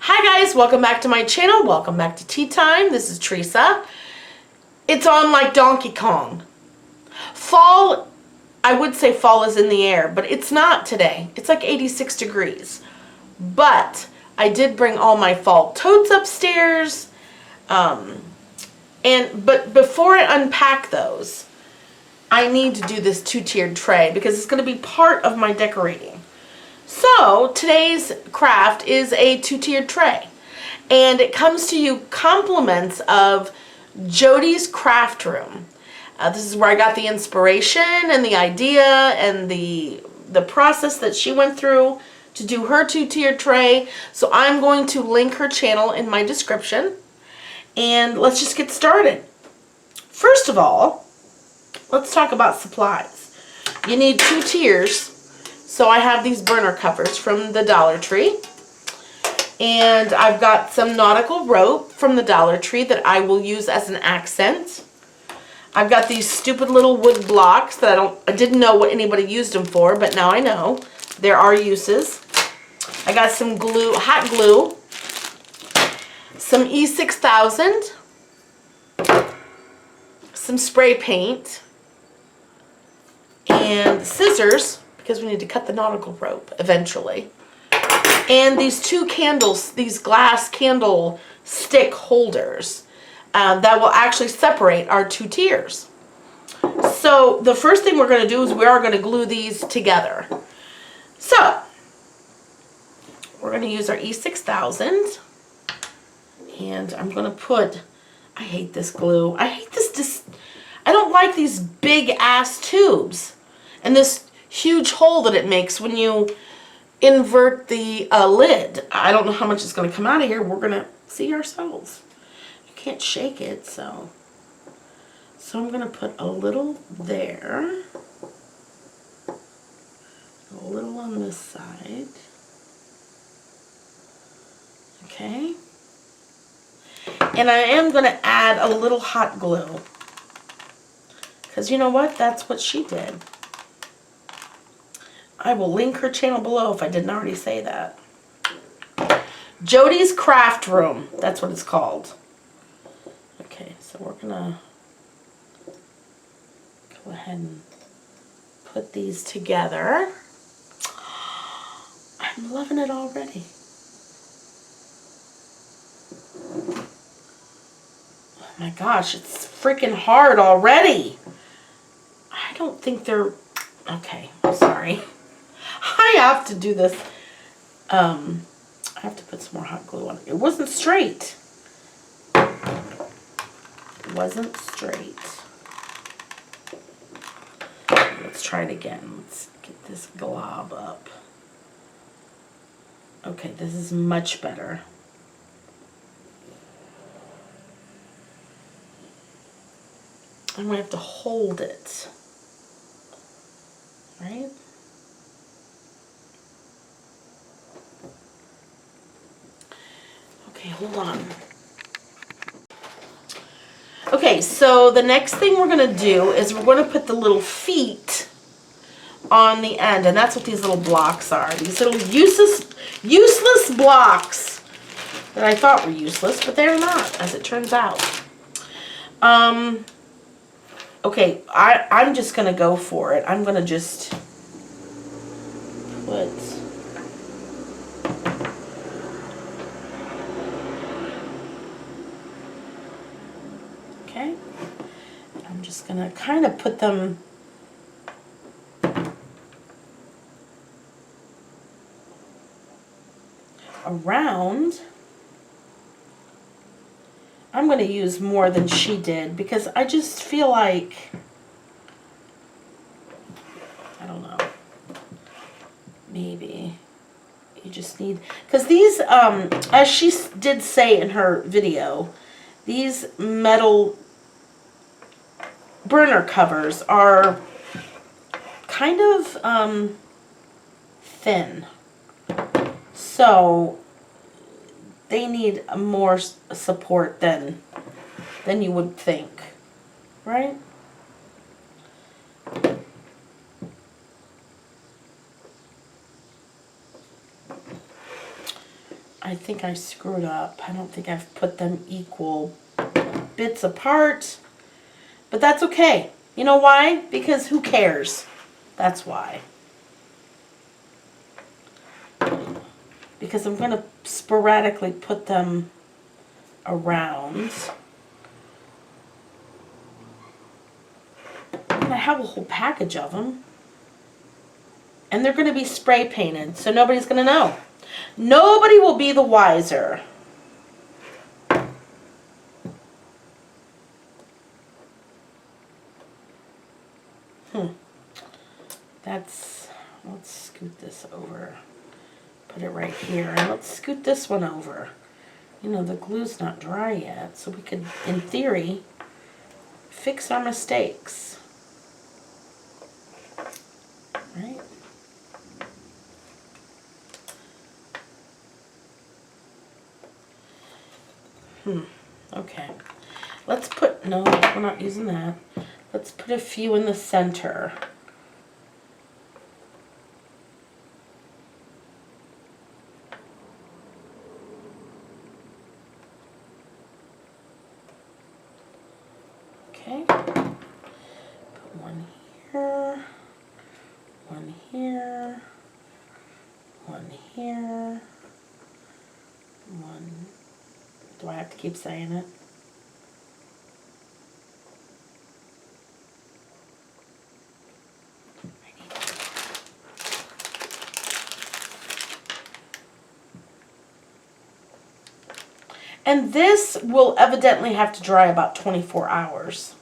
Hi guys, welcome back to my channel. Welcome back to Tea Time. This is Teresa. It's on like Donkey Kong. Fall, I would say fall is in the air, but it's not today. It's like 86 degrees. But I did bring all my fall totes upstairs. But before I unpack those, I need to do this two-tiered tray because it's going to be part of my decorating. So today's craft is a two-tiered tray, and it comes to you compliments of Jody's craft room. This is where I got the inspiration and the idea and the process that she went through to do her two-tiered tray. So I'm going to link her channel in my description, and let's just get started. First of all, let's talk about supplies. You need 2 tiers. So I have these burner covers from the Dollar Tree, and I've got some nautical rope from the Dollar Tree that I will use as an accent. I've got these stupid little wood blocks that I didn't know what anybody used them for, but now I know there are uses. I got some glue, hot glue, some E6000, some spray paint, and scissors, because we need to cut the nautical rope eventually. And these 2 candles, these glass candle stick holders that will actually separate our 2 tiers. So the first thing we're going to do is we are going to glue these together. So we're going to use our E6000, and I'm going to put, I hate this glue. I hate this, I don't like these big ass tubes and this huge hole that it makes when you invert the lid. I don't know how much is going to come out of here. We're going to see ourselves. You can't shake it, so I'm going to put a little there, a little on this side. Okay. And I am going to add a little hot glue, because you know what? That's what she did. I will link her channel below if I didn't already say that. Jody's Craft Room. That's what it's called. Okay, so we're going to go ahead and put these together. I'm loving it already. Oh my gosh, it's freaking hard already. I don't think they're... Okay, I'm sorry. I have to do this. I have to put some more hot glue on it. It wasn't straight. It wasn't straight. Let's try it again. Let's get this glob up. Okay, this is much better. I'm going to have to hold it. Right? Okay, hold on. Okay, so the next thing we're going to do is we're going to put the little feet on the end, and that's what these little blocks are. These little useless blocks that I thought were useless, but they're not, as it turns out. Okay, I'm just going to go for it. I'm going to just put... Okay. I'm just going to kind of put them around. I'm going to use more than she did because I just feel like, I don't know, maybe you just need, because these, as she did say in her video, these metal burner covers are kind of thin, so they need more support than you would think, right? I I think I screwed up. I don't think I've put them equal bits apart. But that's okay. You know why? Because who cares? That's why. Because I'm going to sporadically put them around. And I have a whole package of them. And they're going to be spray painted, so nobody's going to know. Nobody will be the wiser. Let's scoot this over. Put it right here. And let's scoot this one over. You know, the glue's not dry yet, so we could, in theory, fix our mistakes. Right? Okay. Let's put, no, we're not using that. Let's put a few in the center. Okay. Put one here, one here, one here, one. Do I have to keep saying it? And this will evidently have to dry about 24 hours.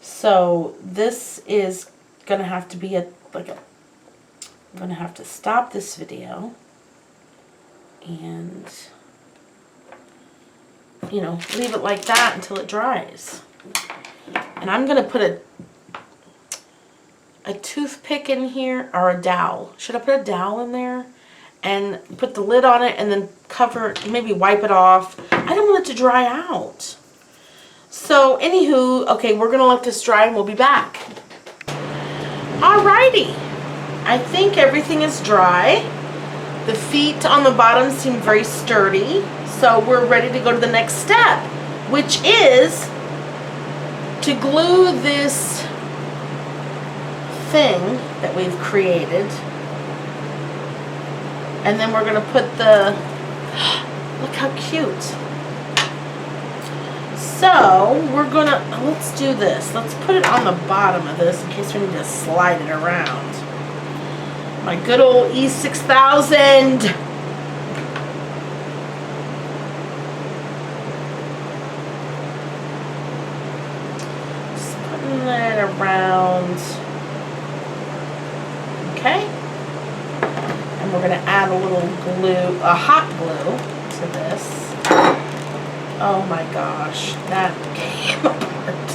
So this is going to have to be I'm going to have to stop this video and, you know, leave it like that until it dries. And I'm going to put a toothpick in here, or a dowel. Should I put a dowel in there? And put the lid on it and then cover it, maybe wipe it off. I don't want it to dry out. So, anywho, okay, we're going to let this dry and we'll be back. Alrighty. I think everything is dry. The feet on the bottom seem very sturdy. So, we're ready to go to the next step, which is to glue this thing that we've created. And then we're going to put the, look how cute. So we're going to, let's do this. Let's put it on the bottom of this in case we need to slide it around. My good old E6000. Just putting it around. Okay. We're going to add a little glue, a hot glue to this. Oh my gosh, that came apart.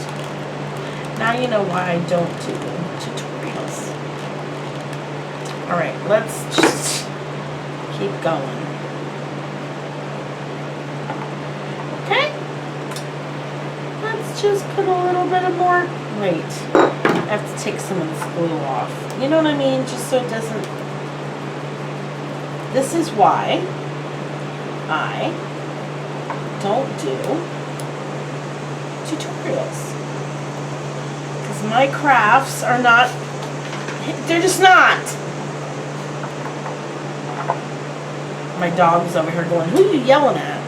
Now you know why I don't do tutorials. Alright, let's just keep going. Okay? Let's just put a little bit of more, wait, I have to take some of this glue off. You know what I mean? Just so it doesn't. This is why I don't do tutorials. Because my crafts are not, they're just not. My dog's over here going, who are you yelling at?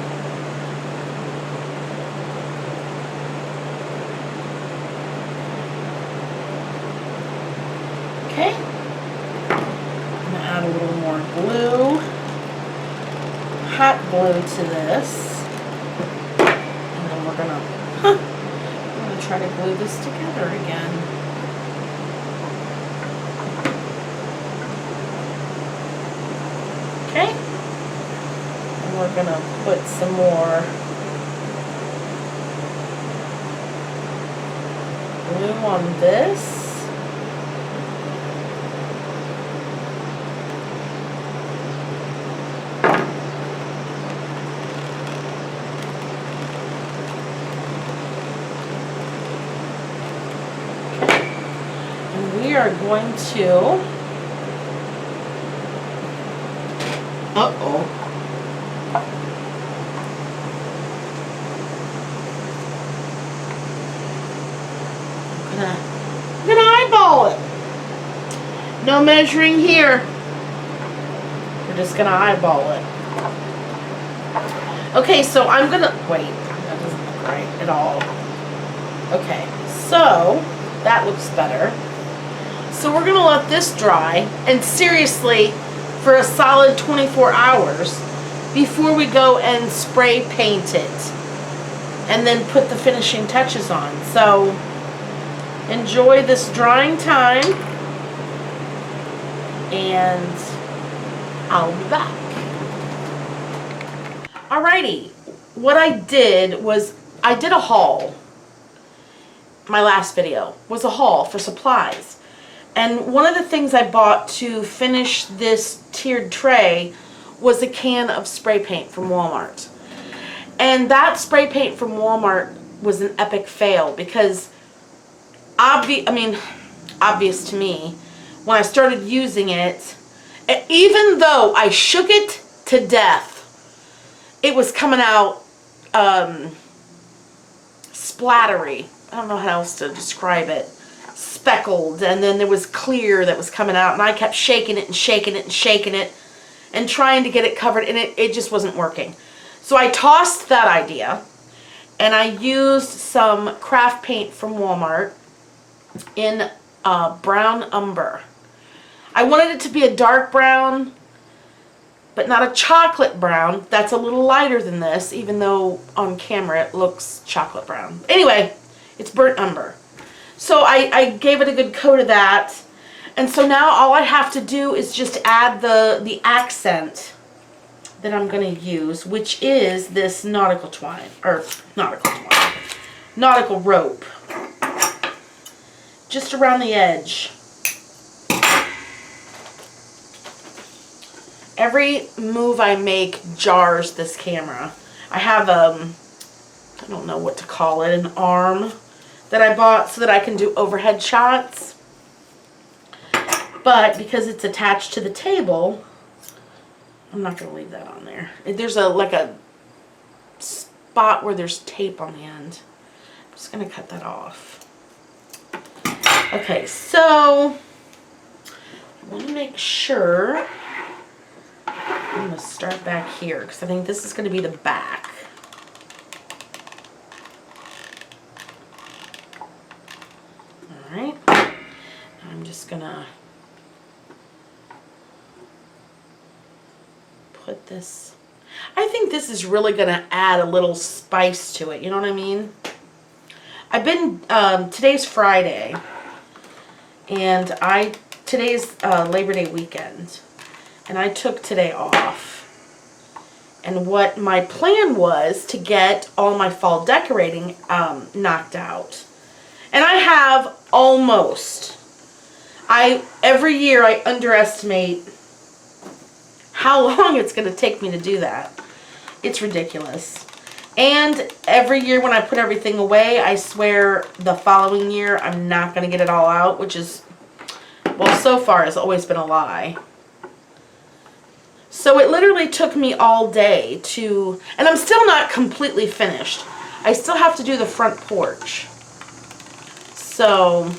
Okay. Add a little more glue, hot glue to this, and then we're gonna try to glue this together again. Okay, and we're gonna put some more glue on this. We are going to, No measuring here. We're just gonna eyeball it. Okay, so I'm gonna, wait, that doesn't look right at all. Okay, so that looks better. So we're gonna let this dry, and seriously, for a solid 24 hours before we go and spray paint it and then put the finishing touches on. So enjoy this drying time, and I'll be back. Alrighty, what I did was I did a haul. My last video was a haul for supplies. And one of the things I bought to finish this tiered tray was a can of spray paint from Walmart. And that spray paint from Walmart was an epic fail because obvious to me, when I started using it, even though I shook it to death, it was coming out splattery. I don't know how else to describe it. Speckled, and then there was clear that was coming out, and I kept shaking it and shaking it and shaking it and trying to get it covered, and it just wasn't working. So I tossed that idea, and I used some craft paint from Walmart in brown umber. I wanted it to be a dark brown, but not a chocolate brown. That's a little lighter than this, even though on camera it looks chocolate brown. Anyway, it's burnt umber. So I gave it a good coat of that. And so now all I have to do is just add the accent that I'm going to use, which is this nautical rope. Just around the edge. Every move I make jars this camera. I have I don't know what to call it, an arm that I bought so that I can do overhead shots. But because it's attached to the table, I'm not going to leave that on there. There's like a spot where there's tape on the end. I'm just going to cut that off. Okay, so I want to make sure. I'm going to start back here because I think this is going to be the back. Alright, I'm just going to put this. I think this is really going to add a little spice to it, you know what I mean? Today's Friday, and today's Labor Day weekend. And I took today off. And what my plan was to get all my fall decorating knocked out. And I have almost. Every year I underestimate how long it's going to take me to do that. It's ridiculous. And every year when I put everything away, I swear the following year I'm not going to get it all out, which is, well, so far has always been a lie. So it literally took me all day to, and I'm still not completely finished. I still have to do the front porch. So,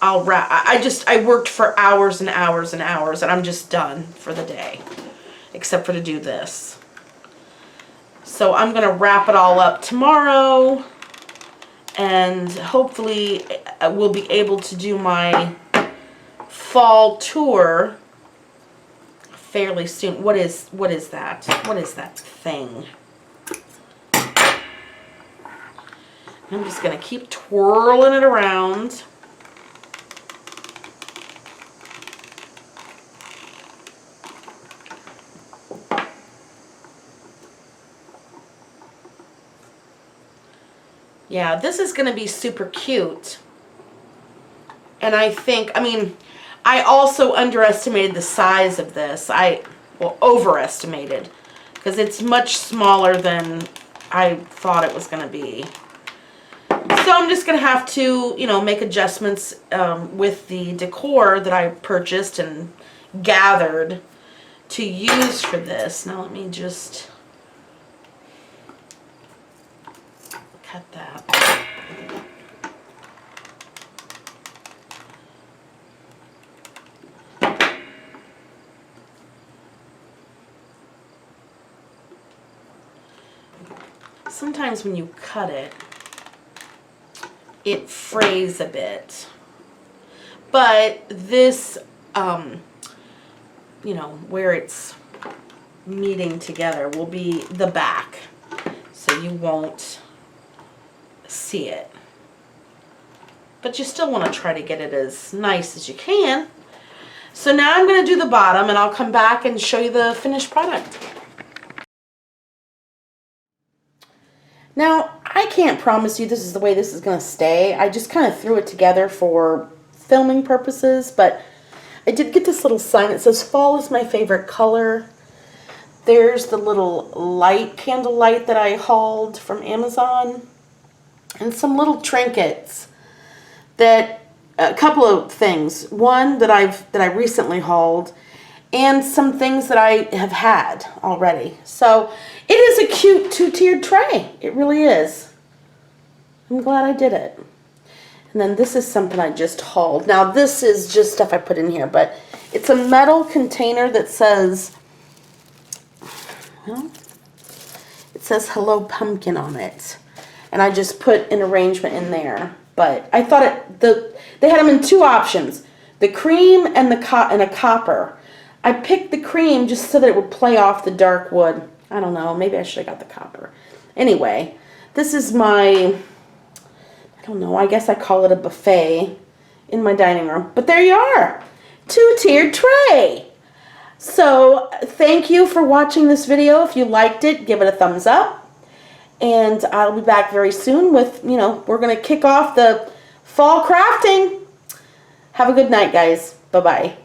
I'll wrap. I worked for hours and hours and hours, and I'm just done for the day, except for to do this. So I'm going to wrap it all up tomorrow, and hopefully we'll be able to do my fall tour fairly soon. What is that? What is that thing? I'm just going to keep twirling it around. Yeah, this is going to be super cute. And I think, I also underestimated the size of this. Overestimated. Because it's much smaller than I thought it was going to be. So I'm just going to have to, make adjustments with the decor that I purchased and gathered to use for this. Now let me just cut that. sometimes when you cut it, it frays a bit. But this, you know, where it's meeting together will be the back. So you won't see it. But you still want to try to get it as nice as you can. So now I'm going to do the bottom, and I'll come back and show you the finished product. Now, I can't promise you this is the way this is going to stay. I just kind of threw it together for filming purposes, but I did get this little sign that says fall is my favorite color. There's the little light, candle light that I hauled from Amazon, and some little trinkets that, a couple of things. One that I recently hauled, and some things that I have had already. So it is a cute two-tiered tray. It really is. I'm glad I did it. And then this is something I just hauled. Now this is just stuff I put in here, but it's a metal container that says, well, it says Hello Pumpkin on it. And I just put an arrangement in there. But I thought they had them in two options, the cream and a copper. I picked the cream just so that it would play off the dark wood. I don't know, maybe I should have got the copper. Anyway, this is my, I don't know, I guess I call it a buffet in my dining room. But there you are, two-tiered tray. So thank you for watching this video. If you liked it, give it a thumbs up. And I'll be back very soon with, you know, we're going to kick off the fall crafting. Have a good night, guys. Bye-bye.